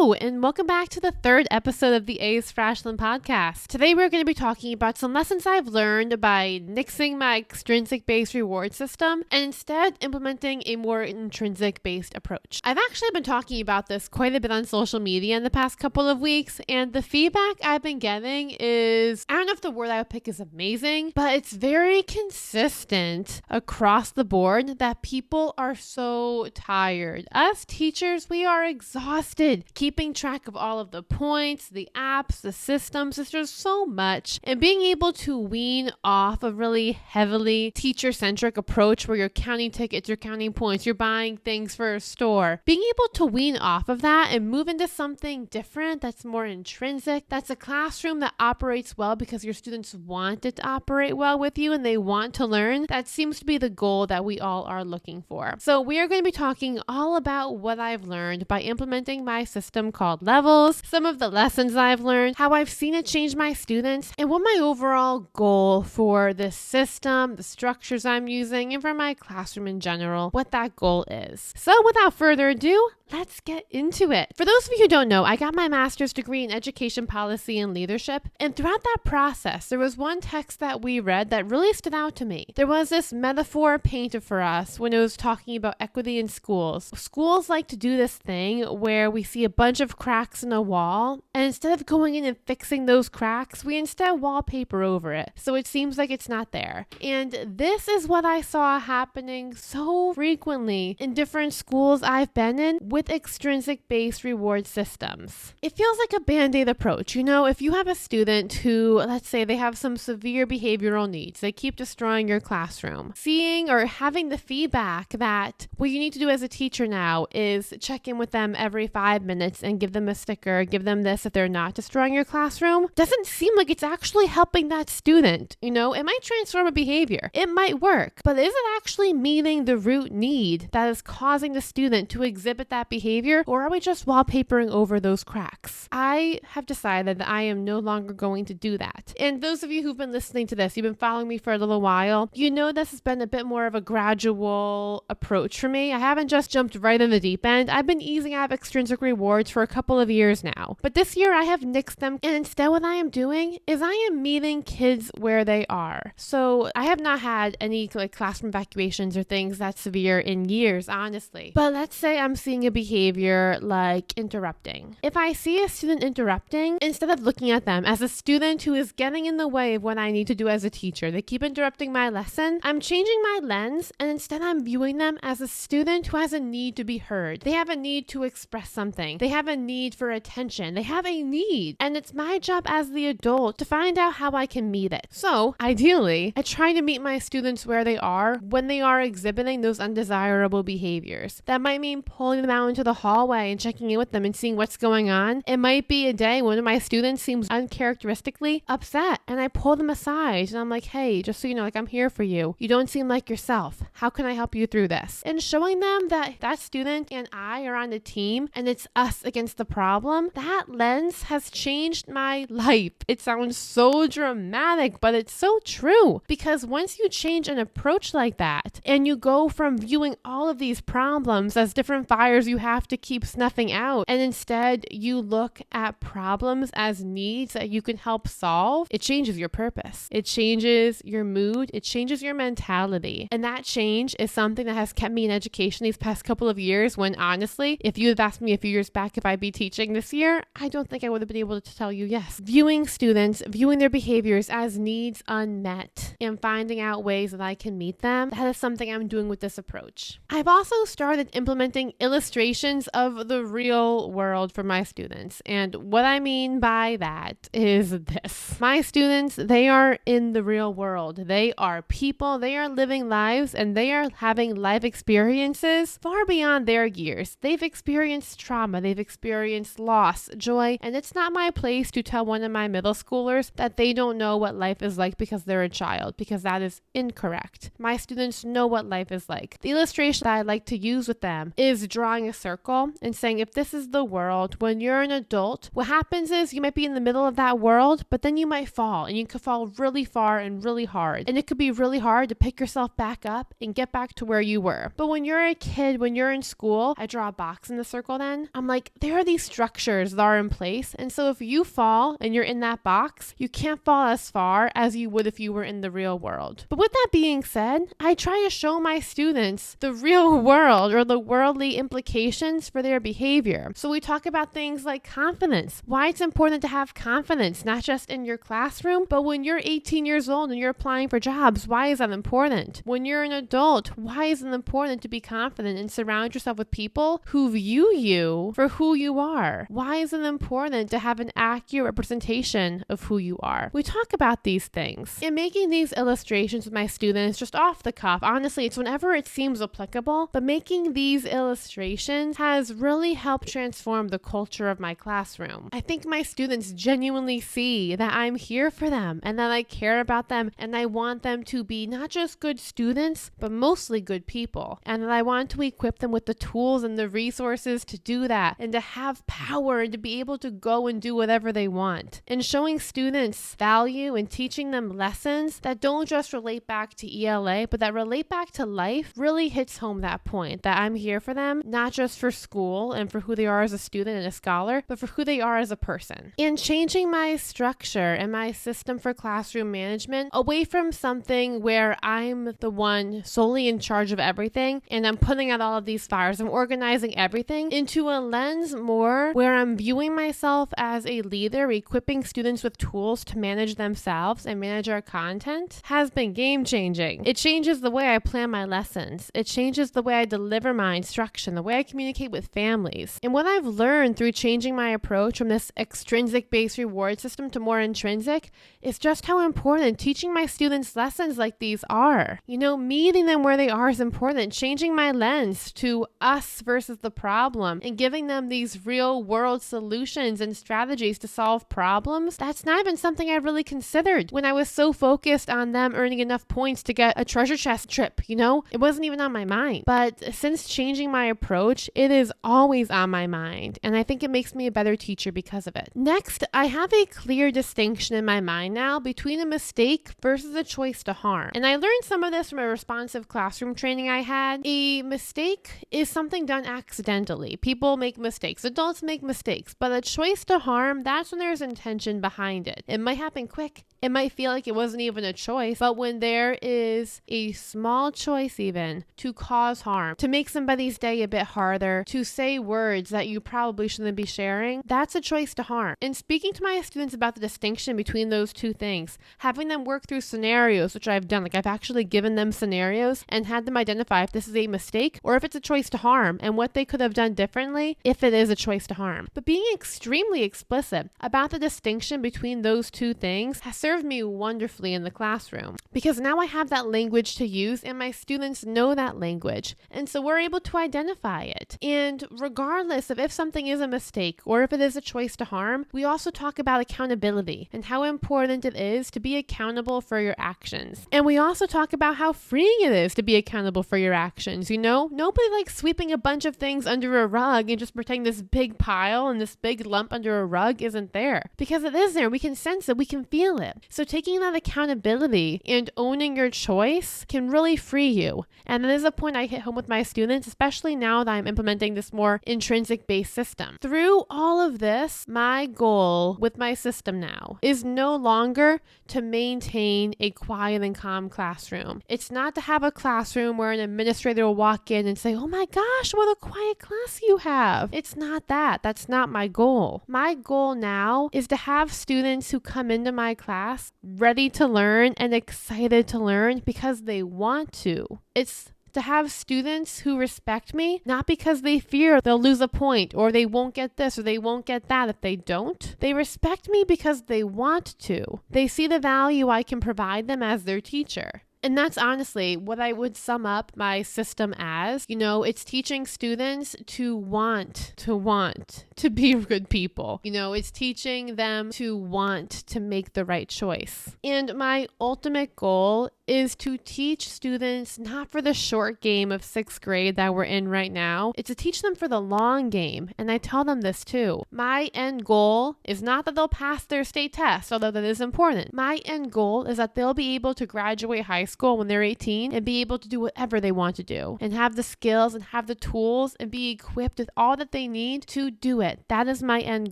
Hello, and welcome back to the third episode of the A's for Ashlyn podcast. Today we're going to be talking about some lessons I've learned by nixing my extrinsic-based reward system and instead implementing a more intrinsic-based approach. I've actually been talking about this quite a bit on social media in the past couple of weeks, and the feedback I've been getting is, I don't know if the word I would pick is amazing, but it's very consistent across the board that people are so tired. Us teachers, we are exhausted keeping track of all of the points, the apps, the systems. There's just so much. And being able to wean off a really heavily teacher-centric approach where you're counting tickets, you're counting points, you're buying things for a store. Being able to wean off of that and move into something different that's more intrinsic, that's a classroom that operates well because your students want it to operate well with you and they want to learn, that seems to be the goal that we all are looking for. So we are going to be talking all about what I've learned by implementing my system called Levels, some of the lessons I've learned, how I've seen it change my students, and what my overall goal for this system, the structures I'm using, and for my classroom in general, what that goal is. So without further ado, let's get into it. For those of you who don't know, I got my master's degree in education policy and leadership, and throughout that process, there was one text that we read that really stood out to me. There was this metaphor painted for us when it was talking about equity in schools. Schools like to do this thing where we see a bunch of cracks in a wall, and instead of going in and fixing those cracks, we instead wallpaper over it, so it seems like it's not there. And this is what I saw happening so frequently in different schools I've been in with extrinsic-based reward systems. It feels like a band-aid approach. You know, if you have a student who, let's say they have some severe behavioral needs, they keep destroying your classroom, seeing or having the feedback that what you need to do as a teacher now is check in with them every 5 minutes and give them a sticker, give them this if they're not destroying your classroom, doesn't seem like it's actually helping that student. You know, it might transform a behavior. It might work, but is it actually meeting the root need that is causing the student to exhibit that behavior, or are we just wallpapering over those cracks? I have decided that I am no longer going to do that. And those of you who've been listening to this, you've been following me for a little while, you know this has been a bit more of a gradual approach for me. I haven't just jumped right in the deep end. I've been easing out of extrinsic rewards for a couple of years now. But this year I have nixed them, and instead what I am doing is I am meeting kids where they are. So I have not had any classroom evacuations or things that severe in years, honestly. But let's say I'm seeing a behavior like interrupting. If I see a student interrupting, instead of looking at them as a student who is getting in the way of what I need to do as a teacher, they keep interrupting my lesson, I'm changing my lens, and instead I'm viewing them as a student who has a need to be heard. They have a need to express something. They have a need for attention. They have a need, and it's my job as the adult to find out how I can meet it. So ideally, I try to meet my students where they are when they are exhibiting those undesirable behaviors. That might mean pulling them out into the hallway and checking in with them and seeing what's going on. It might be a day when one of my students seems uncharacteristically upset, and I pull them aside and I'm like, hey, just so you know, like, I'm here for you. You don't seem like yourself. How can I help you through this? And showing them that that student and I are on the team and it's us against the problem, that lens has changed my life. It sounds so dramatic, but it's so true, because once you change an approach like that and you go from viewing all of these problems as different fires you have to keep snuffing out, and instead you look at problems as needs that you can help solve, it changes your purpose. It changes your mood. It changes your mentality. And that change is something that has kept me in education these past couple of years, when honestly, if you had asked me a few years back if I'd be teaching this year, I don't think I would have been able to tell you yes. Viewing students, viewing their behaviors as needs unmet, and finding out ways that I can meet them, that is something I'm doing with this approach. I've also started implementing illustrations of the real world for my students. And what I mean by that is this. My students, they are in the real world. They are people, they are living lives, and they are having life experiences far beyond their years. They've experienced trauma, they've experienced loss, joy, and it's not my place to tell one of my middle schoolers that they don't know what life is like because they're a child, because that is incorrect. My students know what life is like. The illustration that I like to use with them is drawing a circle and saying, if this is the world, when you're an adult, what happens is you might be in the middle of that world, but then you might fall, and you could fall really far and really hard. And it could be really hard to pick yourself back up and get back to where you were. But when you're a kid, when you're in school, I draw a box in the circle then. I'm like, like there are these structures that are in place. And so if you fall and you're in that box, you can't fall as far as you would if you were in the real world. But with that being said, I try to show my students the real world or the worldly implications for their behavior. So we talk about things like confidence, why it's important to have confidence, not just in your classroom, but when you're 18 years old and you're applying for jobs, why is that important? When you're an adult, why is it important to be confident and surround yourself with people who view you for who you are? Why is it important to have an accurate representation of who you are? We talk about these things. In making these illustrations with my students, just off the cuff, honestly, it's whenever it seems applicable, but making these illustrations has really helped transform the culture of my classroom. I think my students genuinely see that I'm here for them and that I care about them and I want them to be not just good students, but mostly good people. And that I want to equip them with the tools and the resources to do that and to have power and to be able to go and do whatever they want. And showing students value and teaching them lessons that don't just relate back to ELA, but that relate back to life really hits home that point that I'm here for them, not just for school and for who they are as a student and a scholar, but for who they are as a person. And changing my structure and my system for classroom management away from something where I'm the one solely in charge of everything and I'm putting out all of these fires, I'm organizing everything, into a lens more where I'm viewing myself as a leader, equipping students with tools to manage themselves and manage our content, has been game changing. It changes the way I plan my lessons. It changes the way I deliver my instruction, the way I communicate with families. And what I've learned through changing my approach from this extrinsic-based reward system to more intrinsic is just how important teaching my students lessons like these are. You know, meeting them where they are is important. Changing my lens to us versus the problem and giving them these real world solutions and strategies to solve problems, that's not even something I really considered when I was so focused on them earning enough points to get a treasure chest trip, you know? It wasn't even on my mind. But since changing my approach, it is always on my mind, and I think it makes me a better teacher because of it. Next, I have a clear distinction in my mind now between a mistake versus a choice to harm. And I learned some of this from a responsive classroom training I had. A mistake is something done accidentally. People make mistakes. Adults make mistakes. But a choice to harm, that's when there's intention behind it. It might happen quick. It might feel like it wasn't even a choice, but when there is a small choice even to cause harm, to make somebody's day a bit harder, to say words that you probably shouldn't be sharing, that's a choice to harm. And speaking to my students about the distinction between those two things, having them work through scenarios, which I've done, like I've actually given them scenarios and had them identify if this is a mistake or if it's a choice to harm and what they could have done differently if it is a choice to harm. But being extremely explicit about the distinction between those two things has served me wonderfully in the classroom because now I have that language to use and my students know that language. And so we're able to identify it. And regardless of if something is a mistake or if it is a choice to harm, we also talk about accountability and how important it is to be accountable for your actions. And we also talk about how freeing it is to be accountable for your actions. You know, nobody likes sweeping a bunch of things under a rug and just pretending this big pile and this big lump under a rug isn't there, because it is there. We can sense it. We can feel it. So taking that accountability and owning your choice can really free you. And that is a point I hit home with my students, especially now that I'm implementing this more intrinsic-based system. Through all of this, my goal with my system now is no longer to maintain a quiet and calm classroom. It's not to have a classroom where an administrator will walk in and say, "Oh my gosh, what a quiet class you have." It's not that. That's not my goal. My goal now is to have students who come into my class ready to learn and excited to learn because they want to. It's to have students who respect me, not because they fear they'll lose a point or they won't get this or they won't get that if they don't. They respect me because they want to. They see the value I can provide them as their teacher. And that's honestly what I would sum up my system as. You know, it's teaching students to want to be good people. You know, it's teaching them to want to make the right choice. And my ultimate goal is to teach students not for the short game of 6th grade that we're in right now. It's to teach them for the long game. And I tell them this too. My end goal is not that they'll pass their state test, although that is important. My end goal is that they'll be able to graduate high school when they're 18 and be able to do whatever they want to do and have the skills and have the tools and be equipped with all that they need to do it. That is my end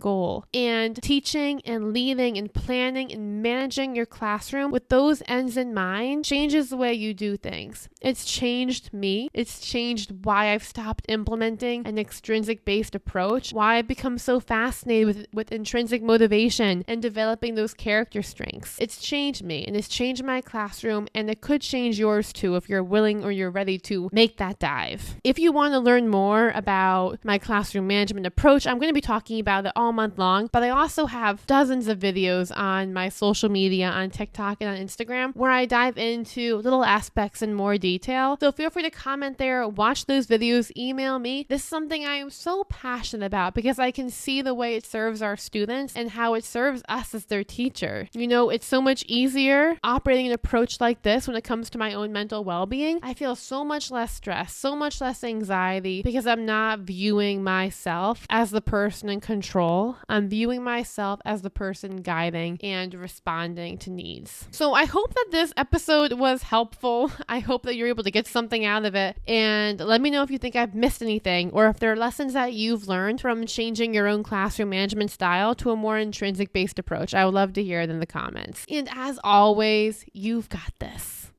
goal. And teaching and leading and planning and managing your classroom with those ends in mind changes the way you do things. It's changed me. It's changed why I've stopped implementing an extrinsic-based approach, why I've become so fascinated with intrinsic motivation and developing those character strengths. It's changed me and it's changed my classroom, and it could change yours too if you're willing or you're ready to make that dive. If you want to learn more about my classroom management approach, I'm going to be talking about it all month long, but I also have dozens of videos on my social media, on TikTok and on Instagram, where I dive into little aspects in more detail. So feel free to comment there, watch those videos, email me. This is something I am so passionate about because I can see the way it serves our students and how it serves us as their teacher. You know, it's so much easier operating an approach like this when it comes to my own mental well-being. I feel so much less stress, so much less anxiety because I'm not viewing myself as the person in control. I'm viewing myself as the person guiding and responding to needs. So I hope that this episode was helpful. I hope that you're able to get something out of it. And let me know if you think I've missed anything or if there are lessons that you've learned from changing your own classroom management style to a more intrinsic-based approach. I would love to hear it in the comments. And as always, you've got this.